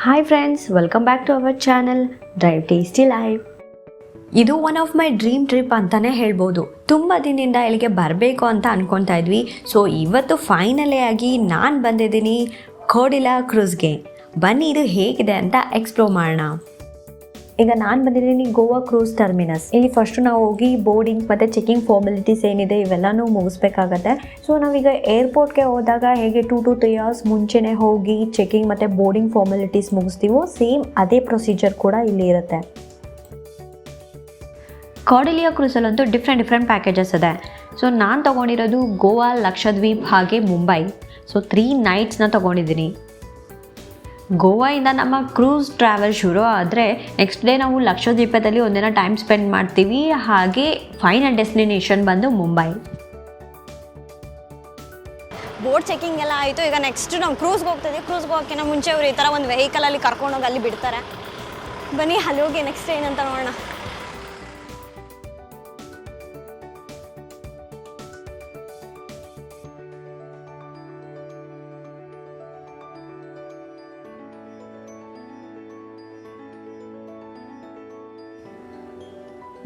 Hi friends, welcome back to our channel Drive Tasty Life. ಇದು one of my dream trip ಅಂತಲೇ ಹೇಳ್ಬೋದು. ತುಂಬ ದಿನದಿಂದ ಇಲ್ಲಿಗೆ ಬರಬೇಕು ಅಂತ ಅಂದ್ಕೊತಾ ಇದ್ವಿ. ಸೊ ಇವತ್ತು ಫೈನಲಿ ಆಗಿ ನಾನು ಬಂದಿದ್ದೀನಿ ಕೋಡಿಲಾ ಕ್ರೂಸ್ಗೆ. ಬನ್ನಿ ಇದು ಹೇಗಿದೆ ಅಂತ ಎಕ್ಸ್ಪ್ಲೋರ್ ಮಾಡೋಣ. ಈಗ ನಾನು ಬಂದಿದ್ದೀನಿ ಗೋವಾ ಕ್ರೂಸ್ ಟರ್ಮಿನಸ್. ಇಲ್ಲಿ ಫಸ್ಟು ನಾವು ಹೋಗಿ ಬೋರ್ಡಿಂಗ್ ಮತ್ತು ಚೆಕಿಂಗ್ ಫಾರ್ಮಾಲಿಟೀಸ್ ಏನಿದೆ ಇವೆಲ್ಲನೂ ಮುಗಿಸ್ಬೇಕಾಗತ್ತೆ. ಸೊ ನಾವೀಗ ಏರ್ಪೋರ್ಟ್ಗೆ ಹೋದಾಗ ಹೇಗೆ 2 to 3 hours ಮುಂಚೆನೇ ಹೋಗಿ ಚೆಕಿಂಗ್ ಮತ್ತು ಬೋರ್ಡಿಂಗ್ ಫಾರ್ಮಾಲಿಟೀಸ್ ಮುಗಿಸ್ತೀವೋ ಸೇಮ್ ಅದೇ ಪ್ರೊಸೀಜರ್ ಕೂಡ ಇಲ್ಲಿ ಇರುತ್ತೆ. ಕಾರ್ಡೆಲಿಯಾ ಕ್ರೂಸಲ್ಲಂತೂ ಡಿಫ್ರೆಂಟ್ ಪ್ಯಾಕೇಜಸ್ ಇದೆ. ಸೊ ನಾನು ತೊಗೊಂಡಿರೋದು ಗೋವಾ, ಲಕ್ಷದ್ವೀಪ್ ಹಾಗೆ ಮುಂಬೈ. ಸೊ 3 nights ತೊಗೊಂಡಿದ್ದೀನಿ. ಗೋವಾಯಿಂದ ನಮ್ಮ ಕ್ರೂಸ್ ಟ್ರಾವೆಲ್ ಶುರು ಆದರೆ ನೆಕ್ಸ್ಟ್ ಡೇ ನಾವು ಲಕ್ಷದ್ವೀಪದಲ್ಲಿ ಒಂದಿನ ಟೈಮ್ ಸ್ಪೆಂಡ್ ಮಾಡ್ತೀವಿ. ಹಾಗೆ ಫೈನಲ್ ಡೆಸ್ಟಿನೇಷನ್ ಬಂದು ಮುಂಬೈ. ಬೋಟ್ ಚೆಕಿಂಗ್ ಎಲ್ಲ ಆಯಿತು. ಈಗ ನೆಕ್ಸ್ಟ್ ನಾವು ಕ್ರೂಸ್ಗೆ ಹೋಗ್ತಿದ್ದೀವಿ. ಕ್ರೂಸ್ಗೆ ಹೋಗೋಕ್ಕಿಂತ ಮುಂಚೆ ಅವರು ಈ ಥರ ಒಂದು ವೆಹಿಕಲಲ್ಲಿ ಕರ್ಕೊಂಡೋಗಿ ಅಲ್ಲಿ ಬಿಡ್ತಾರೆ. ಬನ್ನಿ ಅಲ್ಲಿ ಹೋಗಿ ನೆಕ್ಸ್ಟ್ ಏನಂತ ನೋಡೋಣ.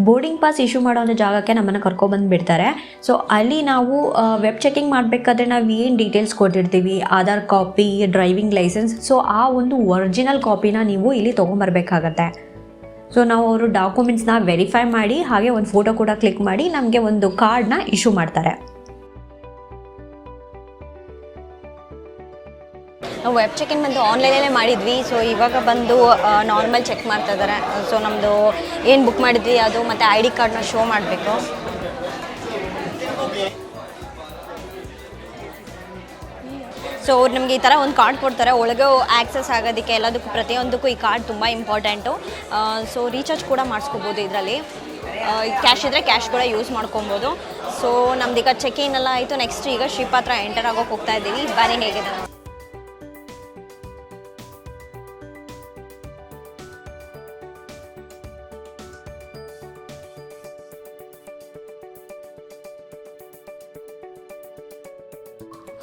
ಬೋರ್ಡಿಂಗ್ ಪಾಸ್ ಇಶ್ಯೂ ಮಾಡೋ ಒಂದು ಜಾಗಕ್ಕೆ ನಮ್ಮನ್ನು ಕರ್ಕೊಬಂದು ಬಿಡ್ತಾರೆ. ಸೊ ಅಲ್ಲಿ ನಾವು ವೆಬ್ ಚೆಕಿಂಗ್ ಮಾಡಬೇಕಾದ್ರೆ ನಾವು ಏನು ಡೀಟೇಲ್ಸ್ ಕೊಟ್ಟಿರ್ತೀವಿ, Aadhaar copy, driving licence, so ಆ ಒಂದು ಒರಿಜಿನಲ್ ಕಾಪಿನ ನೀವು ಇಲ್ಲಿ ತೊಗೊಂಬರ್ಬೇಕಾಗತ್ತೆ. ಸೊ ನಾವು ಅವರು ಡಾಕ್ಯುಮೆಂಟ್ಸ್ನ ವೆರಿಫೈ ಮಾಡಿ ಹಾಗೆ ಒಂದು ಫೋಟೋ ಕೂಡ ಕ್ಲಿಕ್ ಮಾಡಿ ನಮಗೆ ಒಂದು ಕಾರ್ಡ್ನ ಇಶ್ಯೂ ಮಾಡ್ತಾರೆ. ನಾವು ವೆಬ್ ಚೆಕಿಂಗ್ ಬಂದು ಆನ್ಲೈನಲ್ಲೇ ಮಾಡಿದ್ವಿ. ಸೊ ಇವಾಗ ಬಂದು ನಾರ್ಮಲ್ ಚೆಕ್ ಮಾಡ್ತಾ ಇದ್ದಾರೆ. ಸೊ ನಮ್ಮದು ಏನು ಬುಕ್ ಮಾಡಿದ್ವಿ ಅದು ಮತ್ತು ID ಕಾರ್ಡ್ನ ಶೋ ಮಾಡಬೇಕು. ಸೊ ಅವ್ರು ನಮಗೆ ಈ ಥರ ಒಂದು ಕಾರ್ಡ್ ಕೊಡ್ತಾರೆ. ಒಳಗೆ ಆ್ಯಕ್ಸಸ್ ಆಗೋದಕ್ಕೆ ಎಲ್ಲದಕ್ಕೂ ಪ್ರತಿಯೊಂದಕ್ಕೂ ಈ ಕಾರ್ಡ್ ತುಂಬ ಇಂಪಾರ್ಟೆಂಟು. ಸೊ ರೀಚಾರ್ಜ್ ಕೂಡ ಮಾಡಿಸ್ಕೋಬೋದು ಇದರಲ್ಲಿ. ಕ್ಯಾಶ್ ಇದ್ದರೆ ಕ್ಯಾಶ್ ಕೂಡ ಯೂಸ್ ಮಾಡ್ಕೊಬೋದು. ಸೊ ನಮ್ದೀಗ ಚೆಕಿಂಗ್ ಎಲ್ಲ ಆಯಿತು. ನೆಕ್ಸ್ಟ್ ಈಗ ಶಿಪ್ ಹತ್ರ ಎಂಟರ್ ಆಗೋಕೆ ಹೋಗ್ತಾ ಇದ್ದೀವಿ. ಬನ್ನಿ ಹೇಗಿದೆ.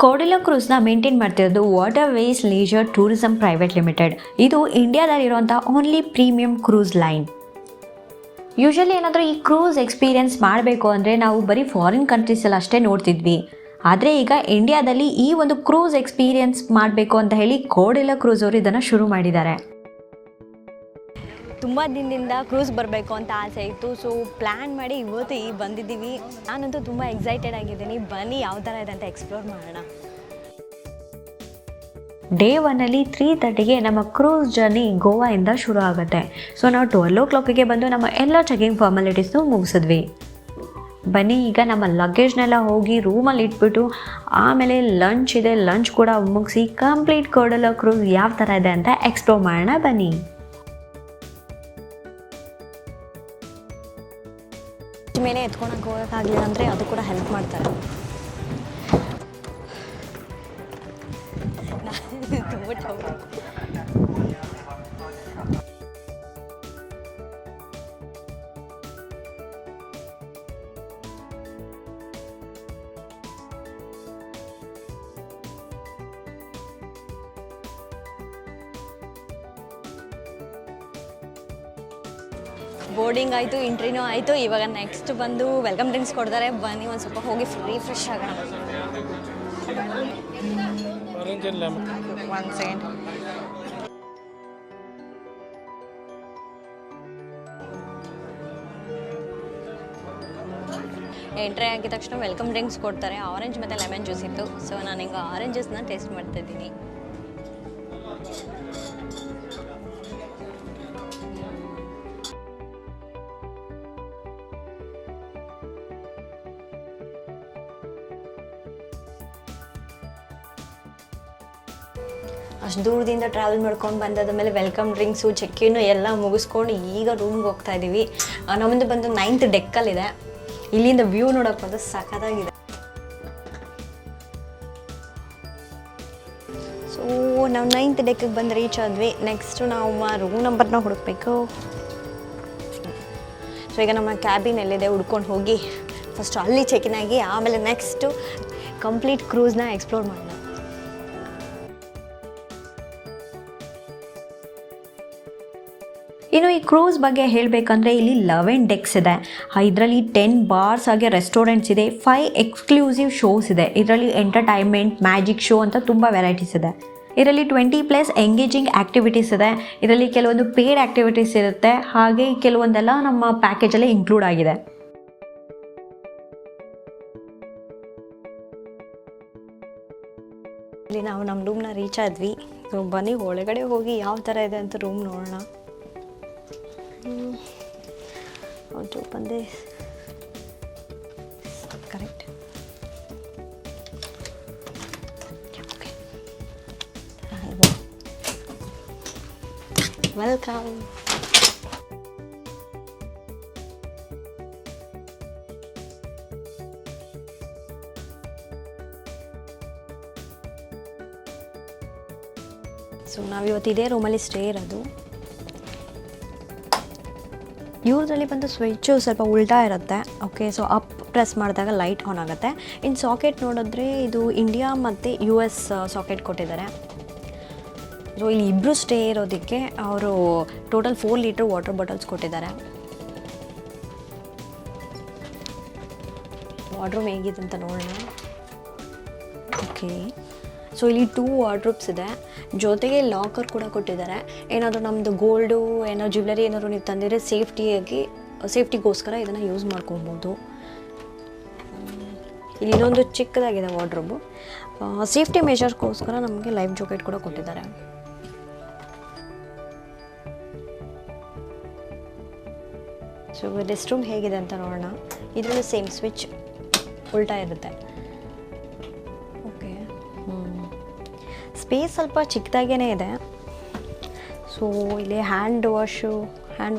ಕೋಡೆಲಿಯಾ ಕ್ರೂಸ್ನ ಮೇಂಟೈನ್ ಮಾಡ್ತಿರೋದು waterways leisure tourism private limited. ಇದು ಇಂಡಿಯಾದಲ್ಲಿರುವಂಥ only premium cruise line. Usually ಏನಾದರೂ ಈ ಕ್ರೂಸ್ ಎಕ್ಸ್ಪೀರಿಯೆನ್ಸ್ ಮಾಡಬೇಕು ಅಂದರೆ ನಾವು ಬರೀ ಫಾರಿನ್ ಕಂಟ್ರೀಸಲ್ಲಿ ಅಷ್ಟೇ ನೋಡ್ತಿದ್ವಿ. ಆದರೆ ಈಗ ಇಂಡಿಯಾದಲ್ಲಿ ಈ ಒಂದು ಕ್ರೂಸ್ ಎಕ್ಸ್ಪೀರಿಯೆನ್ಸ್ ಮಾಡಬೇಕು ಅಂತ ಹೇಳಿ ಕೋಡೆಲಿಯಾ ಕ್ರೂಸ್ ಅವರು ಇದನ್ನು ಶುರು ಮಾಡಿದ್ದಾರೆ. ತುಂಬ ದಿನದಿಂದ ಕ್ರೂಸ್ ಬರಬೇಕು ಅಂತ ಆಸೆ ಇತ್ತು. ಸೊ ಪ್ಲ್ಯಾನ್ ಮಾಡಿ ಇವತ್ತು ಬಂದಿದ್ದೀವಿ. ನಾನಂತೂ ತುಂಬ ಎಕ್ಸೈಟೆಡ್ ಆಗಿದ್ದೀನಿ. ಬನ್ನಿ ಯಾವ ಥರ ಇದೆ ಅಂತ ಎಕ್ಸ್ಪ್ಲೋರ್ ಮಾಡೋಣ. ಡೇ 1 3:30ಗೆ ನಮ್ಮ ಕ್ರೂಸ್ ಜರ್ನಿ ಗೋವಾಯಿಂದ ಶುರು ಆಗುತ್ತೆ. ಸೊ ನಾವು 12 o'clockಗೆ ಬಂದು ನಮ್ಮ ಎಲ್ಲ ಚೆಕಿಂಗ್ ಫಾರ್ಮಾಲಿಟೀಸ್ನು ಮುಗಿಸಿದ್ವಿ. ಬನ್ನಿ ಈಗ ನಮ್ಮ ಲಗೇಜ್ನೆಲ್ಲ ಹೋಗಿ ರೂಮಲ್ಲಿ ಇಟ್ಬಿಟ್ಟು ಆಮೇಲೆ ಲಂಚ್ ಇದೆ, ಲಂಚ್ ಕೂಡ ಮುಗಿಸಿ ಕಂಪ್ಲೀಟ್ ಕೋಡೆಲಿಯಾ ಕ್ರೂಸ್ ಯಾವ ಥರ ಇದೆ ಅಂತ ಎಕ್ಸ್ಪ್ಲೋರ್ ಮಾಡೋಣ. ಬನ್ನಿ. ಮೇಲೆ ಎತ್ಕೊಳಕ್ಕೆ ಹೋಗೋಕ್ಕಾಗಲಿಲ್ಲ ಅಂದರೆ ಅದು ಕೂಡ ಹೆಲ್ಪ್ ಮಾಡ್ತಾರೆ. ಬೋರ್ಡಿಂಗ್ ಆಯಿತು, ಎಂಟ್ರಿನೂ ಆಯಿತು. ಇವಾಗ ನೆಕ್ಸ್ಟ್ ಬಂದು ವೆಲ್ಕಮ್ ಡ್ರಿಂಕ್ಸ್ ಕೊಡ್ತಾರೆ. ಬನ್ನಿ ಒಂದು ಸ್ವಲ್ಪ ಹೋಗಿ ಫ್ರೆಶ್ ಆಗೋಣ. One second. ಎಂಟ್ರಿ ಆಗಿದ ತಕ್ಷಣ ವೆಲ್ಕಮ್ ಡ್ರಿಂಕ್ಸ್ ಕೊಡ್ತಾರೆ. ಆರೆಂಜ್ ಮತ್ತು ಲೆಮನ್ ಜ್ಯೂಸ್ ಇತ್ತು. ಸೊ ನಾನೀಗ ಆರೆಂಜ್ ಜ್ಯೂಸ್ನ ಟೇಸ್ಟ್ ಮಾಡ್ತಾಯಿದ್ದೀನಿ. ಅಷ್ಟು ದೂರದಿಂದ ಟ್ರಾವೆಲ್ ಮಾಡ್ಕೊಂಡು ಬಂದಾದ ಮೇಲೆ ವೆಲ್ಕಮ್ ಡ್ರಿಂಕ್ಸು, ಚೆಕ್ಕಿನ್ನು ಎಲ್ಲ ಮುಗಿಸ್ಕೊಂಡು ಈಗ ರೂಮ್ಗೆ ಹೋಗ್ತಾ ಇದ್ದೀವಿ. ನಮ್ಮದು ಬಂದು 9th ಡೆಕ್ಕಲ್ಲಿದೆ. ಇಲ್ಲಿಂದ ವ್ಯೂ ನೋಡೋಕೆ ಬಂದು ಸಖತ್ತಾಗಿದೆ. ಸೊ ನಾವು 9th ಡೆಕ್ಕಿಗೆ ಬಂದು ರೀಚ್ ಆದ್ವಿ. ನೆಕ್ಸ್ಟು ನಾವು ರೂಮ್ ನಂಬರ್ನ ಹುಡುಕಬೇಕು. ಸೊ ಈಗ ನಮ್ಮ ಕ್ಯಾಬಿನ್ ಎಲ್ಲಿದೆ ಹುಡ್ಕೊಂಡು ಹೋಗಿ ಫಸ್ಟ್ ಅಲ್ಲಿ ಚೆಕಿನ್ ಆಗಿ ಆಮೇಲೆ ನೆಕ್ಸ್ಟು ಕಂಪ್ಲೀಟ್ ಕ್ರೂಸ್ನ ಎಕ್ಸ್ಪ್ಲೋರ್ ಮಾಡೋಣ. ಇನ್ನು ಈ ಕ್ರೂಸ್ ಬಗ್ಗೆ ಹೇಳಬೇಕಂದ್ರೆ ಇಲ್ಲಿ 11 ಡೆಕ್ಸ್ ಇದೆ. ಇದರಲ್ಲಿ 10 ಬಾರ್ಸ್ ಹಾಗೆ ರೆಸ್ಟೋರೆಂಟ್ಸ್ ಇದೆ, 5 ಎಕ್ಸ್ಕ್ಲೂಸಿವ್ ಶೋಸ್ ಇದೆ. ಇದರಲ್ಲಿ ಎಂಟರ್ಟೈನ್ಮೆಂಟ್, ಮ್ಯಾಜಿಕ್ ಶೋ ಅಂತ ತುಂಬ ವೆರೈಟೀಸ್ ಇದೆ. ಇದರಲ್ಲಿ 20+ ಎಂಗೇಜಿಂಗ್ ಆ್ಯಕ್ಟಿವಿಟೀಸ್ ಇದೆ. ಇದರಲ್ಲಿ ಕೆಲವೊಂದು ಪೇಯ್ಡ್ ಆ್ಯಕ್ಟಿವಿಟೀಸ್ ಇರುತ್ತೆ, ಹಾಗೆ ಕೆಲವೊಂದೆಲ್ಲ ನಮ್ಮ ಪ್ಯಾಕೇಜಲ್ಲೇ ಇನ್ಕ್ಲೂಡ್ ಆಗಿದೆ. ಇಲ್ಲಿ ನಾವು ನಮ್ಮ ರೂಮ್ನ ರೀಚ್ ಆದ್ವಿ. ಸೊ ಬನ್ನಿ ಒಳಗಡೆ ಹೋಗಿ ಯಾವ ಥರ ಇದೆ ಅಂತ ರೂಮ್ ನೋಡೋಣ. ಹೌದು ಬಂದೆ ಕರೆಕ್ಟ್. ವೆಲ್ಕಮ್. ಸೊ ನಾವಿವತ್ತು ಇದೇ ರೂಮಲ್ಲಿ ಸ್ಟೇ ಇರೋದು. ಇವ್ರದ್ರಲ್ಲಿ ಬಂದು ಸ್ವಿಚ್ಚು ಸ್ವಲ್ಪ ಉಲ್ಟಾ ಇರುತ್ತೆ. ಓಕೆ, ಸೊ ಅಪ್ ಪ್ರೆಸ್ ಮಾಡಿದಾಗ ಲೈಟ್ ಆನ್ ಆಗುತ್ತೆ. ಇನ್ನು ಸಾಕೆಟ್ ನೋಡಿದ್ರೆ ಇದು ಇಂಡಿಯಾ ಮತ್ತು US ಸಾಕೆಟ್ ಕೊಟ್ಟಿದ್ದಾರೆ. ಸೊ ಇಲ್ಲಿ ಇಬ್ಬರು ಸ್ಟೇ ಇರೋದಕ್ಕೆ ಅವರು ಟೋಟಲ್ 4 ಲೀಟ್ರ್ ವಾಟರ್ ಬಾಟಲ್ಸ್ ಕೊಟ್ಟಿದ್ದಾರೆ. ವಾರ್ಡ್ರೂಮ್ ಹೇಗಿದೆ ಅಂತ ನೋಡೋಣ. ಓಕೆ, ಸೊ ಇಲ್ಲಿ 2 ವಾರ್ಡ್ರೂಬ್ಸ್ ಇದೆ, ಜೊತೆಗೆ ಲಾಕರ್ ಕೂಡ ಕೊಟ್ಟಿದ್ದಾರೆ. ಏನಾದರೂ ನಮ್ಮದು ಗೋಲ್ಡು ಏನೋ ಜ್ಯುವೆಲರಿ ಏನಾದರೂ ನೀವು ತಂದಿದ್ರೆ ಸೇಫ್ಟಿಗೋಸ್ಕರ ಇದನ್ನು ಯೂಸ್ ಮಾಡ್ಕೊಬೋದು. ಇಲ್ಲಿ ಇನ್ನೊಂದು ಚಿಕ್ಕದಾಗಿದೆ ವಾರ್ಡ್ರೂಬು. ಸೇಫ್ಟಿ ಮೆಷರ್ಸ್ಗೋಸ್ಕರ ನಮಗೆ ಲೈಫ್ ಜಾಕೆಟ್ ಕೂಡ ಕೊಟ್ಟಿದ್ದಾರೆ. ಸೊ ರೆಸ್ಟ್ ರೂಮ್ ಹೇಗಿದೆ ಅಂತ ನೋಡೋಣ. ಇದರಲ್ಲೂ ಸೇಮ್ ಸ್ವಿಚ್ ಉಲ್ಟಾ ಇರುತ್ತೆ. ಸ್ಪೇಸ್ ಸ್ವಲ್ಪ ಚಿಕ್ಕದಾಗೇ ಇದೆ. ಸೊ ಇಲ್ಲಿ ಹ್ಯಾಂಡ್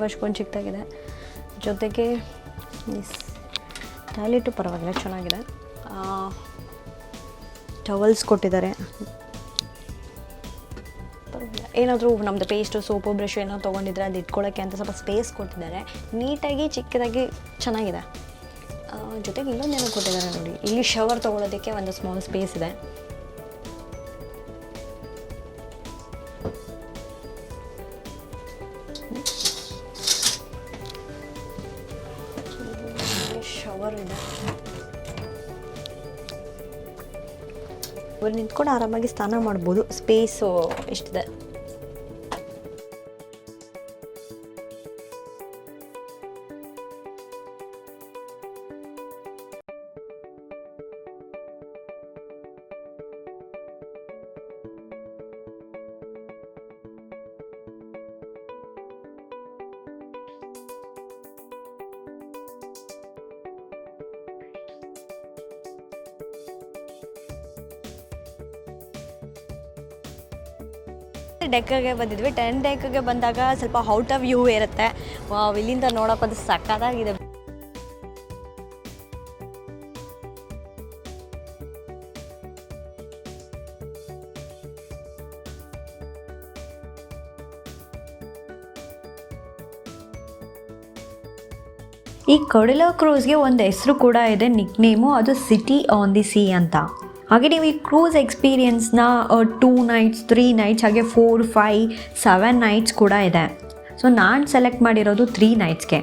ವಾಶ್ಗೊಂದು ಚಿಕ್ಕದಾಗಿದೆ. ಜೊತೆಗೆ ಟಾಯ್ಲೆಟು ಪರವಾಗಿಲ್ಲ, ಚೆನ್ನಾಗಿದೆ. ಟವಲ್ಸ್ ಕೊಟ್ಟಿದ್ದಾರೆ. ಪರವಾಗಿಲ್ಲ. ಏನಾದರೂ ನಮ್ಮದು ಪೇಸ್ಟು, ಸೋಪು, ಬ್ರಷ್ ಏನೋ ತೊಗೊಂಡಿದ್ರೆ ಅದು ಇಟ್ಕೊಳ್ಳೋಕ್ಕೆ ಅಂತ ಸ್ವಲ್ಪ ಸ್ಪೇಸ್ ಕೊಟ್ಟಿದ್ದಾರೆ. ನೀಟಾಗಿ ಚಿಕ್ಕದಾಗಿ ಚೆನ್ನಾಗಿದೆ. ಜೊತೆಗೆ ಇನ್ನೊಂದೇನೋ ಕೊಟ್ಟಿದ್ದಾರೆ ನೋಡಿ, ಇಲ್ಲಿ ಶವರ್ ತೊಗೊಳೋದಕ್ಕೆ ಒಂದು ಸ್ಮಾಲ್ ಸ್ಪೇಸ್ ಇದೆ. ಶವರ್ ಇದೆ. ಇವರು ನಿಂತ್ಕೊಂಡು ಆರಾಮಾಗಿ ಸ್ನಾನ ಮಾಡ್ಬೋದು. ಸ್ಪೇಸು ಎಷ್ಟಿದೆ. ಡೆಕ್ಗೆ ಬಂದಿದ್ವಿ. 10 ಡೆಕ್ಗೆ ಬಂದಾಗ ಸ್ವಲ್ಪ ಔಟ್ ಆಫ್ ವ್ಯೂ ಇರುತ್ತೆ. ಇಲ್ಲಿಂದ ನೋಡೋಕೆ ಅದು ಸಕ್ಕತ್ತಾಗಿದೆ. ಈ ಕೊಡೆಲಾ ಕ್ರೂಸ್ಗೆ ಒಂದು ಹೆಸರು ಕೂಡ ಇದೆ, ನಿಕ್ ನೇಮು. ಅದು ಸಿಟಿ ಆನ್ ದಿ ಸಿ ಅಂತ. ಹಾಗೆ ನೀವು ಈ ಕ್ರೂಸ್ ಎಕ್ಸ್ಪೀರಿಯನ್ಸ್ನ 2 ನೈಟ್ಸ್, 3 ನೈಟ್ಸ್, ಹಾಗೆ 4, 5, 7 ನೈಟ್ಸ್ ಕೂಡ ಇದೆ. ಸೊ ನಾನು ಸೆಲೆಕ್ಟ್ ಮಾಡಿರೋದು 3 ನೈಟ್ಸ್ಗೆ.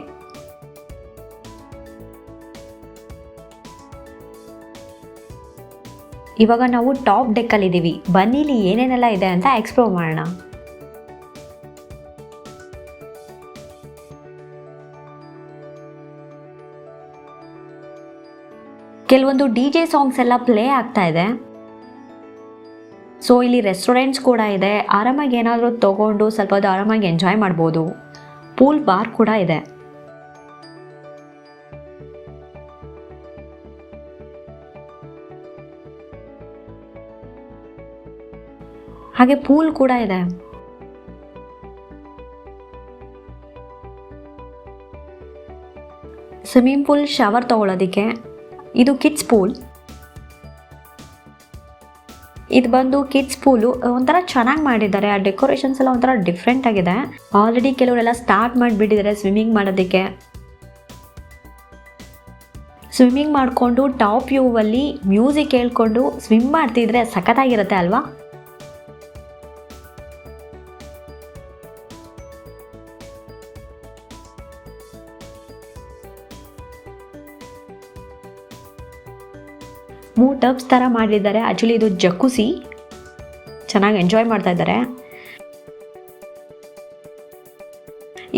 ಇವಾಗ ನಾವು ಟಾಪ್ ಡೆಕ್ಕಲ್ಲಿದ್ದೀವಿ. ಬನ್ನಿಲಿ ಏನೇನೆಲ್ಲ ಇದೆ ಅಂತ ಎಕ್ಸ್ಪ್ಲೋರ್ ಮಾಡೋಣ. ಕೆಲವೊಂದು DJ ಸಾಂಗ್ಸ್ ಎಲ್ಲ ಪ್ಲೇ ಆಗ್ತಾ ಇದೆ. ಸೊ ಇಲ್ಲಿ ರೆಸ್ಟೋರೆಂಟ್ಸ್ ಕೂಡ ಇದೆ. ಆರಾಮಾಗಿ ಏನಾದರೂ ತೊಗೊಂಡು ಸ್ವಲ್ಪ ಹೊತ್ತು ಆರಾಮಾಗಿ ಎಂಜಾಯ್ ಮಾಡ್ಬೋದು. ಪೂಲ್ ಬಾರ್ ಕೂಡ ಇದೆ. ಹಾಗೆ ಪೂಲ್ ಕೂಡ ಇದೆ. ಸ್ವಿಮ್ಮಿಂಗ್ ಪೂಲ್, ಶವರ್ ತಗೊಳ್ಳೋದಕ್ಕೆ. ಇದು ಕಿಡ್ಸ್ ಪೂಲ್. ಇದು ಬಂದು ಕಿಡ್ಸ್ ಪೂಲು. ಒಂಥರ ಚೆನ್ನಾಗಿ ಮಾಡಿದ್ದಾರೆ. ಆ ಡೆಕೋರೇಷನ್ಸ್ ಎಲ್ಲ ಒಂಥರ ಡಿಫ್ರೆಂಟ್ ಆಗಿದೆ. ಆಲ್ರೆಡಿ ಕೆಲವರೆಲ್ಲ ಸ್ಟಾರ್ಟ್ ಮಾಡಿಬಿಟ್ಟಿದ್ದಾರೆ ಸ್ವಿಮ್ಮಿಂಗ್ ಮಾಡೋದಕ್ಕೆ. ಸ್ವಿಮ್ಮಿಂಗ್ ಮಾಡಿಕೊಂಡು ಟಾಪ್ ವ್ಯೂವಲ್ಲಿ ಮ್ಯೂಸಿಕ್ ಕೇಳಿಕೊಂಡು ಸ್ವಿಮ್ ಮಾಡ್ತಿದ್ರೆ ಸಖತ್ತಾಗಿರುತ್ತೆ ಅಲ್ವಾ? 3 ಟಬ್ಸ್ ಥರ ಮಾಡಿದ್ದಾರೆ. ಆ್ಯಕ್ಚುಲಿ ಇದು ಜಕುಸಿ, ಚೆನ್ನಾಗಿ ಎಂಜಾಯ್ ಮಾಡ್ತಾ ಇದ್ದಾರೆ.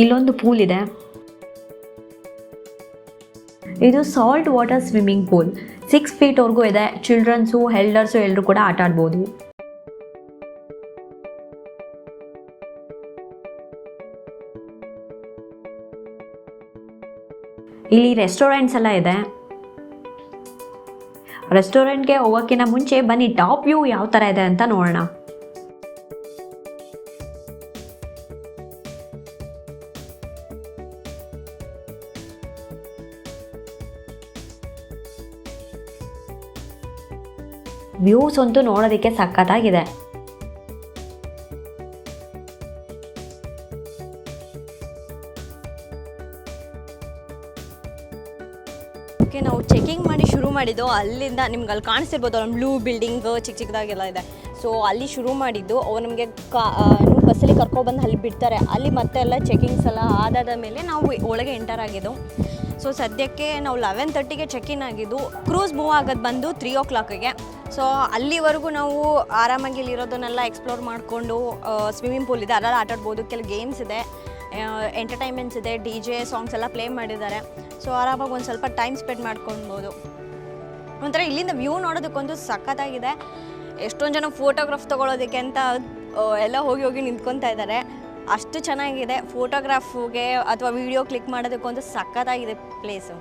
ಇಲ್ಲೊಂದು ಪೂಲ್ ಇದೆ. ಇದು ಸಾಲ್ಟ್ ವಾಟರ್ ಸ್ವಿಮ್ಮಿಂಗ್ ಪೂಲ್. 6 ಫೀಟ್ವರೆಗೂ ಇದೆ. ಚಿಲ್ಡ್ರನ್ಸು, ಎಲ್ಡರ್ಸು ಎಲ್ಲರೂ ಕೂಡ ಆಟ ಆಡ್ಬೋದು. ಇಲ್ಲಿ ರೆಸ್ಟೋರೆಂಟ್ಸ್ ಎಲ್ಲ ಇದೆ. ರೆಸ್ಟೋರೆಂಟ್ಗೆ ಹೋಗೋಕ್ಕಿಂತ ಮುಂಚೆ ಬನ್ನಿ ಟಾಪ್ ವ್ಯೂ ಯಾವ ಥರ ಇದೆ ಅಂತ ನೋಡೋಣ. ವ್ಯೂಸ್ ಅಂತೂ ನೋಡೋದಕ್ಕೆ ಸಖತ್ತಾಗಿದೆ. ಓಕೆ, ನಾವು ಚೆಕಿಂಗ್ ಮಾಡಿ ಶುರು ಮಾಡಿದ್ದು ಅಲ್ಲಿಂದ. ನಿಮ್ಗೆ ಅಲ್ಲಿ ಕಾಣಿಸ್ತಿರ್ಬೋದು, ಅಲ್ಲಿ ಬ್ಲೂ ಬಿಲ್ಡಿಂಗ್ ಚಿಕ್ಕ ಚಿಕ್ಕದಾಗೆಲ್ಲ ಇದೆ. ಸೊ ಅಲ್ಲಿ ಶುರು ಮಾಡಿದ್ದು. ಅವ್ರು ನಮಗೆ ಬಸ್ಸಲ್ಲಿ ಕರ್ಕೊಬಂದು ಅಲ್ಲಿ ಬಿಡ್ತಾರೆ. ಅಲ್ಲಿ ಮತ್ತೆ ಎಲ್ಲ ಚೆಕಿಂಗ್ಸ್ ಎಲ್ಲ ಆದಾದ ಮೇಲೆ ನಾವು ಒಳಗೆ ಎಂಟರ್ ಆಗಿದ್ದು. ಸೊ ಸದ್ಯಕ್ಕೆ ನಾವು 11:30ಗೆ ಚೆಕ್-ಇನ್ ಆಗಿದ್ದು. ಕ್ರೂಸ್ ಮೂವ್ ಆಗೋದು ಬಂದು 3 o'clockಗೆ. ಸೊ ಅಲ್ಲಿವರೆಗೂ ನಾವು ಆರಾಮಾಗಿ ಇಲ್ಲಿರೋದನ್ನೆಲ್ಲ ಎಕ್ಸ್ಪ್ಲೋರ್ ಮಾಡಿಕೊಂಡು, ಸ್ವಿಮ್ಮಿಂಗ್ ಪೂಲ್ ಇದೆ, ಅದೆಲ್ಲ ಆಟ ಆಡ್ಬೋದು. ಕೆಲವು ಗೇಮ್ಸ್ ಇದೆ, ಎಂಟರ್ಟೈನ್ಮೆಂಟ್ಸ್ ಇದೆ, DJ ಸಾಂಗ್ಸ್ ಎಲ್ಲ ಪ್ಲೇ ಮಾಡಿದ್ದಾರೆ. ಸೊ ಆರಾಮಾಗಿ ಒಂದು ಸ್ವಲ್ಪ ಟೈಮ್ ಸ್ಪೆಂಡ್ ಮಾಡ್ಕೊಳ್ಬೋದು. ಒಂಥರ ಇಲ್ಲಿಂದ ವ್ಯೂ ನೋಡೋದಕ್ಕೊಂದು ಸಖತ್ತಾಗಿದೆ. ಎಷ್ಟೊಂದು ಜನ ಫೋಟೋಗ್ರಾಫ್ ತೊಗೊಳೋದಕ್ಕೆ ಅಂತ ಎಲ್ಲ ಹೋಗಿ ನಿಂತ್ಕೊತಾ ಇದ್ದಾರೆ. ಅಷ್ಟು ಚೆನ್ನಾಗಿದೆ. ಫೋಟೋಗ್ರಾಫ್ಗೆ ಅಥವಾ ವಿಡಿಯೋ ಕ್ಲಿಕ್ ಮಾಡೋದಕ್ಕೊಂದು ಸಖತ್ತಾಗಿದೆ ಪ್ಲೇಸು.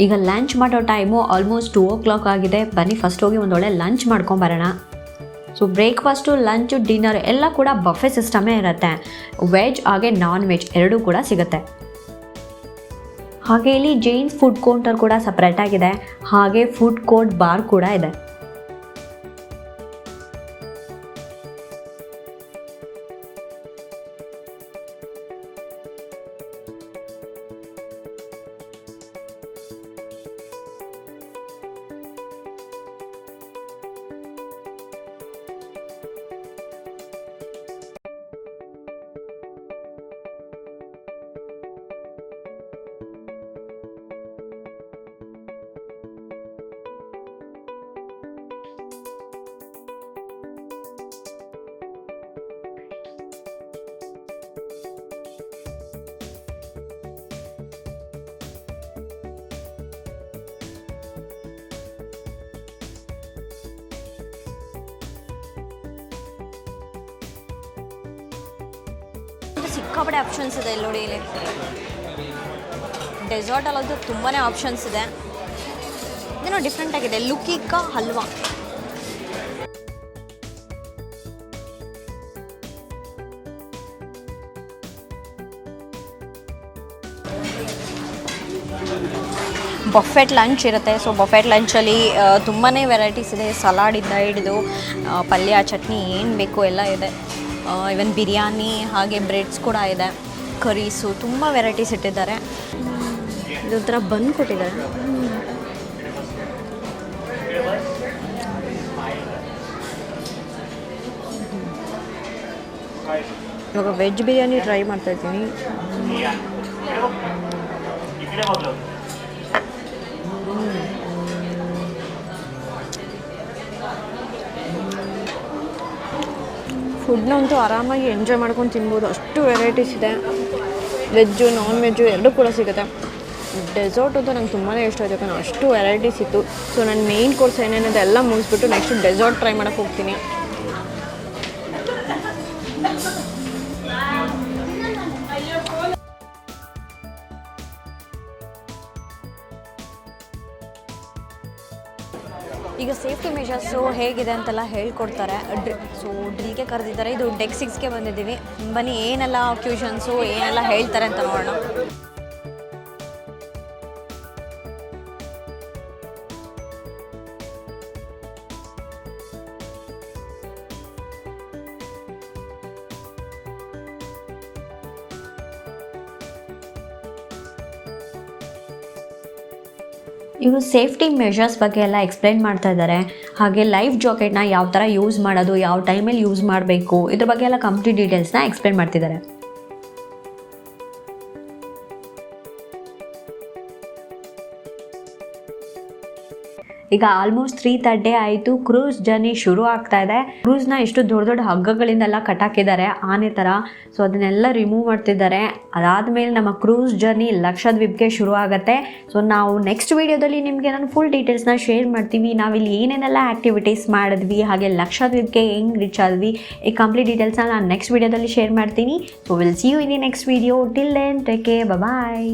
ಈಗ ಲಂಚ್ ಮಾಡೋ ಟೈಮು ಆಲ್ಮೋಸ್ಟ್ 2 o'clock ಆಗಿದೆ. ಬನ್ನಿ ಫಸ್ಟ್ ಹೋಗಿ ಒಂದೊಳ್ಳೆ ಲಂಚ್ ಮಾಡ್ಕೊಂಬರೋಣ. ಸೊ ಬ್ರೇಕ್ಫಾಸ್ಟು, ಲಂಚು, ಡಿನ್ನರ್ ಎಲ್ಲ ಕೂಡ ಬಫೆ ಸಿಸ್ಟಮೇ ಇರುತ್ತೆ. ವೆಜ್ ಹಾಗೆ ನಾನ್ ವೆಜ್ ಎರಡೂ ಕೂಡ ಸಿಗುತ್ತೆ. ಹಾಗೆ ಇಲ್ಲಿ ಜೈನ್ಸ್ ಫುಡ್ ಕೌಂಟರ್ ಕೂಡ ಸಪ್ರೇಟಾಗಿದೆ. ಹಾಗೆ ಫುಡ್ ಕೋರ್ಟ್ ಬಾರ್ ಕೂಡ ಇದೆ. ಸಿಕ್ಕಾಪಟ್ಟೆ ಆಪ್ಷನ್ಸ್ ಇದೆ ಇಲ್ಲಿ ನೋಡಿ. ಇಲ್ಲಿ ಡೆಸರ್ಟಲ್ಲಂತೂ ತುಂಬಾ ಆಪ್ಷನ್ಸ್ ಇದೆ. ಇದೇನೋ ಡಿಫ್ರೆಂಟ್ ಆಗಿದೆ. ಲುಕಿಕಾ ಹಲ್ವಾ. ಬಫೆಟ್ ಲಂಚ್ ಇರುತ್ತೆ. ಸೊ ಬಫೆಟ್ ಲಂಚಲ್ಲಿ ತುಂಬಾ ವೆರೈಟೀಸ್ ಇದೆ. ಸಲಾಡಿಂದ ಹಿಡಿದು ಪಲ್ಯ, ಚಟ್ನಿ ಏನು ಬೇಕು ಎಲ್ಲ ಇದೆ. ಇವನ್ ಬಿರಿಯಾನಿ, ಹಾಗೆ ಬ್ರೆಡ್ಸ್ ಕೂಡ ಇದೆ, ಕರೀಸು, ತುಂಬ ವೆರೈಟೀಸ್ ಇಟ್ಟಿದ್ದಾರೆ. ಇದೊಂಥರ ಬನ್ ಕೊಟ್ಟಿದ್ದಾರೆ. ಇವಾಗ ವೆಜ್ ಬಿರಿಯಾನಿ ಟ್ರೈ ಮಾಡ್ತಾ ಇದ್ದೀನಿ. ಫುಡ್ನಂತೂ ಆರಾಮಾಗಿ ಎಂಜಾಯ್ ಮಾಡ್ಕೊಂಡು ತಿನ್ಬೋದು. ಅಷ್ಟು ವೆರೈಟೀಸ್ ಇದೆ. ವೆಜ್ಜು, ನಾನ್ ವೆಜ್ಜು ಎರಡೂ ಕೂಡ ಸಿಗುತ್ತೆ. ಡೆಸರ್ಟ್ ಅಂತೂ ನಂಗೆ ತುಂಬಾ ಇಷ್ಟ ಆಯಿತು, ಯಾಕಂದರೆ ಅಷ್ಟು ವೆರೈಟೀಸ್ ಇತ್ತು. ಸೊ ನಾನು ಮೇಯ್ನ್ ಕೋರ್ಸ್ ಏನೇನಿದೆ ಎಲ್ಲ ಮುಗಿಸ್ಬಿಟ್ಟು ನೆಕ್ಸ್ಟ್ ಡೆಸರ್ಟ್ ಟ್ರೈ ಮಾಡೋಕ್ಕೆ ಹೋಗ್ತೀನಿ. ಈಗ ಸೇಫ್ಟಿ ಮೆಷರ್ಸು ಹೇಗಿದೆ ಅಂತೆಲ್ಲ ಹೇಳ್ಕೊಡ್ತಾರೆ. ಸೊ ಡ್ರಿಲ್ಗೆ ಕರೆದಿದ್ದಾರೆ. ಇದು ಡೆಕ್ 6ಗೆ ಬಂದಿದ್ದೀವಿ. ಬನ್ನಿ ಏನೆಲ್ಲ ಕ್ಯೂಷನ್ಸು ಏನೆಲ್ಲ ಹೇಳ್ತಾರೆ ಅಂತ ನೋಡೋಣ. ಇವರು ಸೇಫ್ಟಿ ಮೆಷರ್ಸ್ ಬಗ್ಗೆ ಎಲ್ಲ ಎಕ್ಸ್ಪ್ಲೈನ್ ಮಾಡ್ತಾ ಇದ್ದಾರೆ. ಹಾಗೆ ಲೈಫ್ ಜಾಕೆಟ್ನ ಯಾವ ಥರ ಯೂಸ್ ಮಾಡೋದು, ಯಾವ ಟೈಮಲ್ಲಿ ಯೂಸ್ ಮಾಡಬೇಕು, ಇದ್ರ ಬಗ್ಗೆ ಎಲ್ಲ ಕಂಪ್ಲೀಟ್ ಡೀಟೇಲ್ಸ್ನ ಎಕ್ಸ್ಪ್ಲೈನ್ ಮಾಡ್ತಿದ್ದಾರೆ. ಈಗ ಆಲ್ಮೋಸ್ಟ್ 3:30 ಆಯಿತು. ಕ್ರೂಸ್ ಜರ್ನಿ ಶುರು ಆಗ್ತಾ ಇದೆ. ಕ್ರೂಸ್ನ ಎಷ್ಟು ದೊಡ್ಡ ದೊಡ್ಡ ಹಗ್ಗಗಳಿಂದೆಲ್ಲ ಕಟ್ಟಾಕಿದ್ದಾರೆ ಆನೆ ಥರ. ಸೊ ಅದನ್ನೆಲ್ಲ ರಿಮೂವ್ ಮಾಡ್ತಿದ್ದಾರೆ. ಅದಾದಮೇಲೆ ನಮ್ಮ ಕ್ರೂಸ್ ಜರ್ನಿ ಲಕ್ಷದ್ವೀಪ್ಗೆ ಶುರು ಆಗುತ್ತೆ. ಸೊ ನಾವು ನೆಕ್ಸ್ಟ್ ವೀಡಿಯೋದಲ್ಲಿ ನಿಮಗೆ ನಾನು ಫುಲ್ ಡೀಟೇಲ್ಸ್ನ ಶೇರ್ ಮಾಡ್ತೀವಿ. ನಾವಿಲ್ಲಿ ಏನೇನೆಲ್ಲ ಆ್ಯಕ್ಟಿವಿಟೀಸ್ ಮಾಡಿದ್ವಿ, ಹಾಗೆ ಲಕ್ಷದ್ವೀಪ್ಗೆ ಹೆಂಗೆ ರೀಚ್ ಆದ್ವಿ, ಈ ಕಂಪ್ಲೀಟ್ ಡೀಟೇಲ್ಸ್ನ ನಾನು ನೆಕ್ಸ್ಟ್ ವೀಡಿಯೋದಲ್ಲಿ ಶೇರ್ ಮಾಡ್ತೀನಿ. So will see you in the next video. Till then take care, bye.